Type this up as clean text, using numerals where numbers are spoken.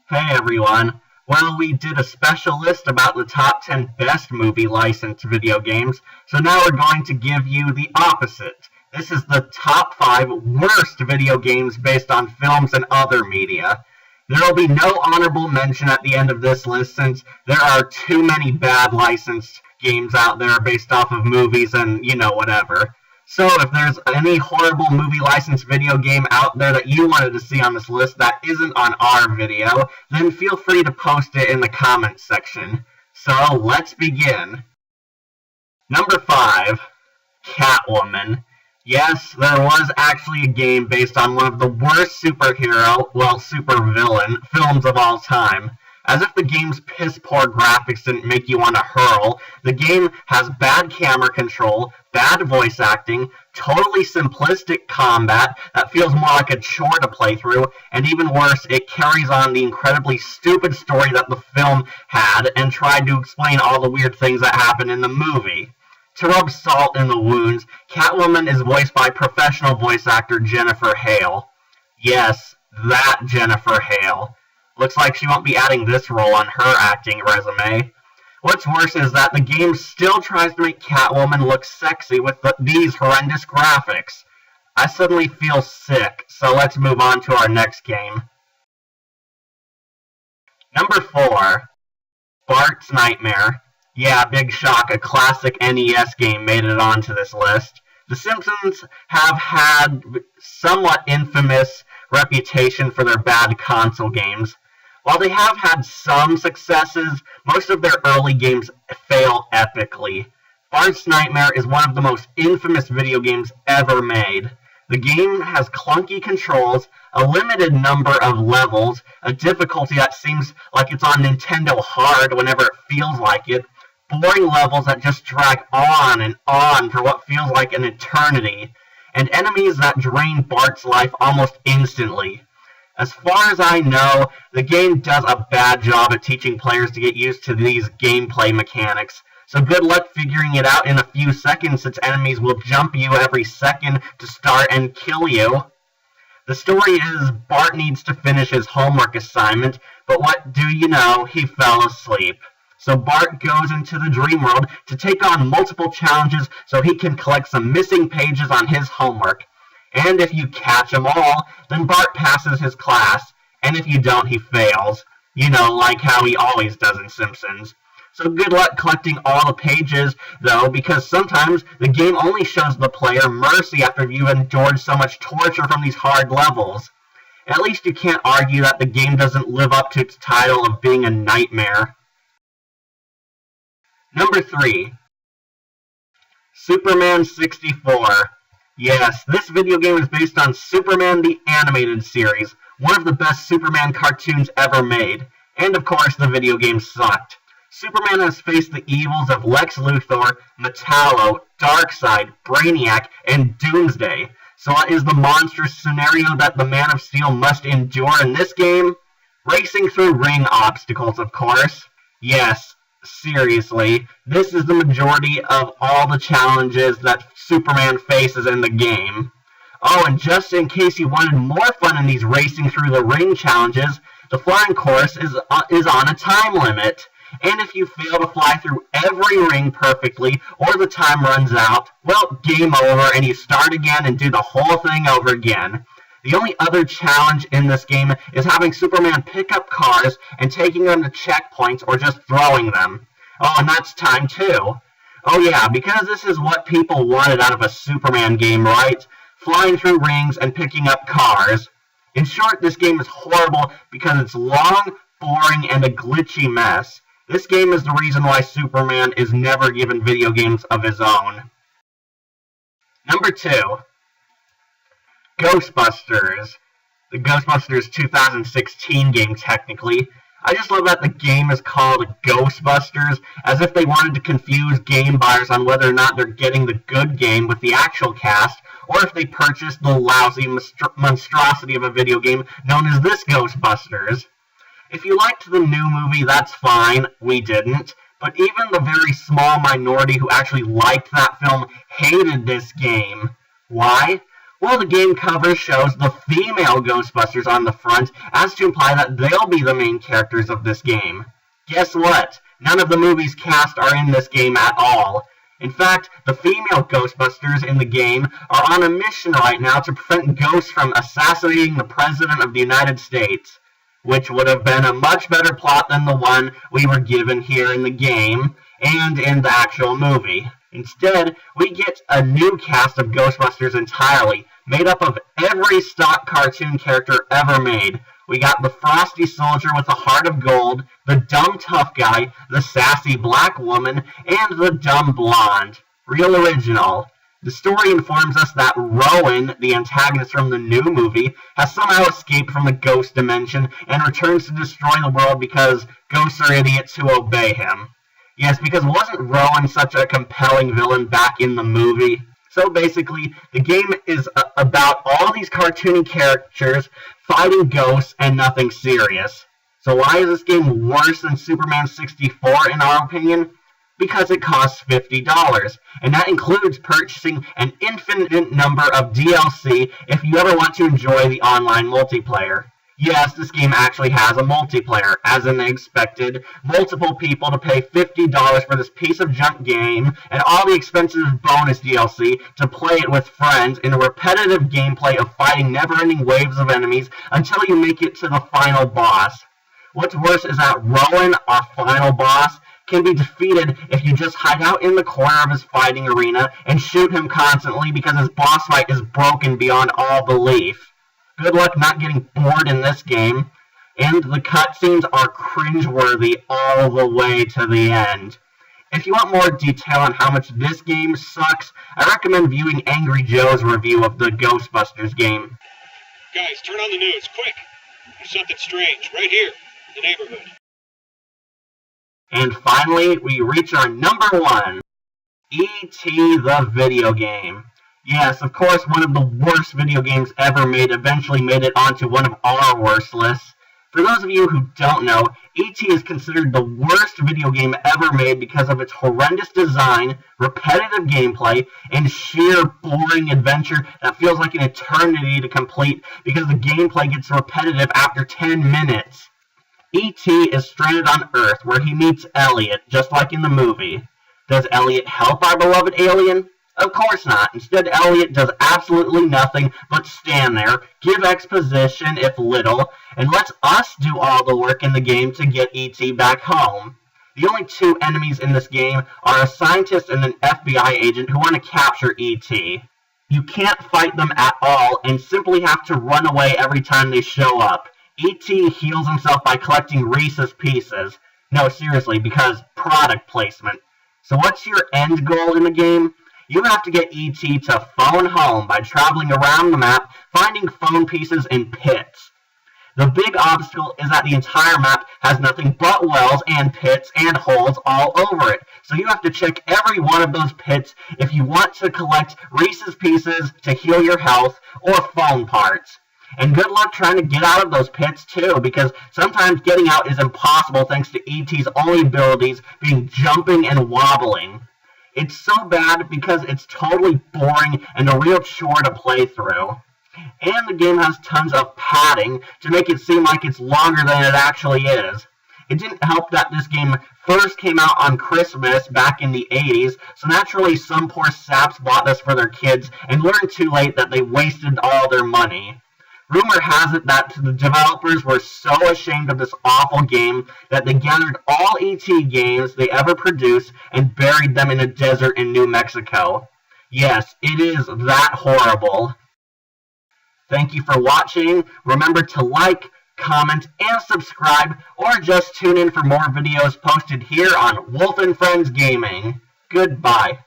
Hey everyone. Well, we did a special list about the top 10 best movie licensed video games, so now we're going to give you the opposite. This is the top 5 worst video games based on films and other media. There will be no honorable mention at the end of this list since there are too many bad licensed games out there based off of movies and, whatever. So if there's any horrible movie licensed video game out there that you wanted to see on this list that isn't on our video, then feel free to post it in the comments section. So let's begin. Number 5, Catwoman. Yes, there was actually a game based on one of the worst supervillain films of all time. As if the game's piss-poor graphics didn't make you want to hurl, the game has bad camera control, bad voice acting, totally simplistic combat that feels more like a chore to play through, and even worse, it carries on the incredibly stupid story that the film had and tried to explain all the weird things that happen in the movie. To rub salt in the wounds, Catwoman is voiced by professional voice actor Jennifer Hale. Yes, that Jennifer Hale. Looks like she won't be adding this role on her acting resume. What's worse is that the game still tries to make Catwoman look sexy with these horrendous graphics. I suddenly feel sick, so let's move on to our next game. Number 4, Bart's Nightmare. Yeah, big shock, a classic NES game made it onto this list. The Simpsons have had somewhat infamous reputation for their bad console games. While they have had some successes, most of their early games fail epically. Bart's Nightmare is one of the most infamous video games ever made. The game has clunky controls, a limited number of levels, a difficulty that seems like it's on Nintendo Hard whenever it feels like it, boring levels that just drag on and on for what feels like an eternity, and enemies that drain Bart's life almost instantly. As far as I know, the game does a bad job at teaching players to get used to these gameplay mechanics, so good luck figuring it out in a few seconds since enemies will jump you every second to start and kill you. The story is Bart needs to finish his homework assignment, but what do you know, he fell asleep. So Bart goes into the dream world to take on multiple challenges so he can collect some missing pages on his homework. And if you catch them all, then Bart passes his class, and if you don't, he fails. Like how he always does in Simpsons. So good luck collecting all the pages, though, because sometimes the game only shows the player mercy after you've endured so much torture from these hard levels. At least you can't argue that the game doesn't live up to its title of being a nightmare. Number 3, Superman 64. Yes, this video game is based on Superman the Animated Series, one of the best Superman cartoons ever made, and of course the video game sucked. Superman has faced the evils of Lex Luthor, Metallo, Darkseid, Brainiac, and Doomsday. So what is the monstrous scenario that the Man of Steel must endure in this game? Racing through ring obstacles, of course. Yes. Seriously, this is the majority of all the challenges that Superman faces in the game. Oh, and just in case you wanted more fun in these racing through the ring challenges, the flying course is on a time limit. And if you fail to fly through every ring perfectly, or the time runs out, well, game over and you start again and do the whole thing over again. The only other challenge in this game is having Superman pick up cars and taking them to checkpoints or just throwing them. Oh, and that's time too. Oh yeah, because this is what people wanted out of a Superman game, right? Flying through rings and picking up cars. In short, this game is horrible because it's long, boring, and a glitchy mess. This game is the reason why Superman is never given video games of his own. Number 2. Ghostbusters. The Ghostbusters 2016 game, technically. I just love that the game is called Ghostbusters, as if they wanted to confuse game buyers on whether or not they're getting the good game with the actual cast, or if they purchased the lousy monstrosity of a video game known as this Ghostbusters. If you liked the new movie, that's fine. We didn't. But even the very small minority who actually liked that film hated this game. Why? Well, the game cover shows the female Ghostbusters on the front, as to imply that they'll be the main characters of this game. Guess what? None of the movie's cast are in this game at all. In fact, the female Ghostbusters in the game are on a mission right now to prevent ghosts from assassinating the President of the United States, which would have been a much better plot than the one we were given here in the game and in the actual movie. Instead, we get a new cast of Ghostbusters entirely, made up of every stock cartoon character ever made. We got the frosty soldier with a heart of gold, the dumb tough guy, the sassy black woman, and the dumb blonde. Real original. The story informs us that Rowan, the antagonist from the new movie, has somehow escaped from the ghost dimension and returns to destroy the world because ghosts are idiots who obey him. Yes, because wasn't Rowan such a compelling villain back in the movie? So basically, the game is about all these cartoony characters fighting ghosts and nothing serious. So why is this game worse than Superman 64 in our opinion? Because it costs $50, and that includes purchasing an infinite number of DLC if you ever want to enjoy the online multiplayer. Yes, this game actually has a multiplayer, as in they expected multiple people to pay $50 for this piece of junk game and all the expensive bonus DLC to play it with friends in a repetitive gameplay of fighting never-ending waves of enemies until you make it to the final boss. What's worse is that Rowan, our final boss, can be defeated if you just hide out in the corner of his fighting arena and shoot him constantly because his boss fight is broken beyond all belief. Good luck not getting bored in this game, and the cutscenes are cringeworthy all the way to the end. If you want more detail on how much this game sucks, I recommend viewing Angry Joe's review of the Ghostbusters game. Guys, turn on the news, quick! There's something strange, right here, in the neighborhood. And finally, we reach our number one, E.T. the video game. Yes, of course, one of the worst video games ever made eventually made it onto one of our worst lists. For those of you who don't know, E.T. is considered the worst video game ever made because of its horrendous design, repetitive gameplay, and sheer boring adventure that feels like an eternity to complete because the gameplay gets repetitive after 10 minutes. E.T. is stranded on Earth where he meets Elliot, just like in the movie. Does Elliot help our beloved alien? Of course not. Instead, Elliot does absolutely nothing but stand there, give exposition, if little, and lets us do all the work in the game to get E.T. back home. The only two enemies in this game are a scientist and an FBI agent who want to capture E.T. You can't fight them at all and simply have to run away every time they show up. E.T. heals himself by collecting Reese's Pieces. No, seriously, because product placement. So what's your end goal in the game? You have to get E.T. to phone home by traveling around the map, finding phone pieces in pits. The big obstacle is that the entire map has nothing but wells and pits and holes all over it. So you have to check every one of those pits if you want to collect Reese's Pieces to heal your health or phone parts. And good luck trying to get out of those pits too, because sometimes getting out is impossible thanks to E.T.'s only abilities being jumping and wobbling. It's so bad because it's totally boring and a real chore to play through. And the game has tons of padding to make it seem like it's longer than it actually is. It didn't help that this game first came out on Christmas back in the 80s, so naturally some poor saps bought this for their kids and learned too late that they wasted all their money. Rumor has it that the developers were so ashamed of this awful game that they gathered all E.T. games they ever produced and buried them in a desert in New Mexico. Yes, it is that horrible. Thank you for watching. Remember to like, comment, and subscribe, or just tune in for more videos posted here on Wolf and Friends Gaming. Goodbye.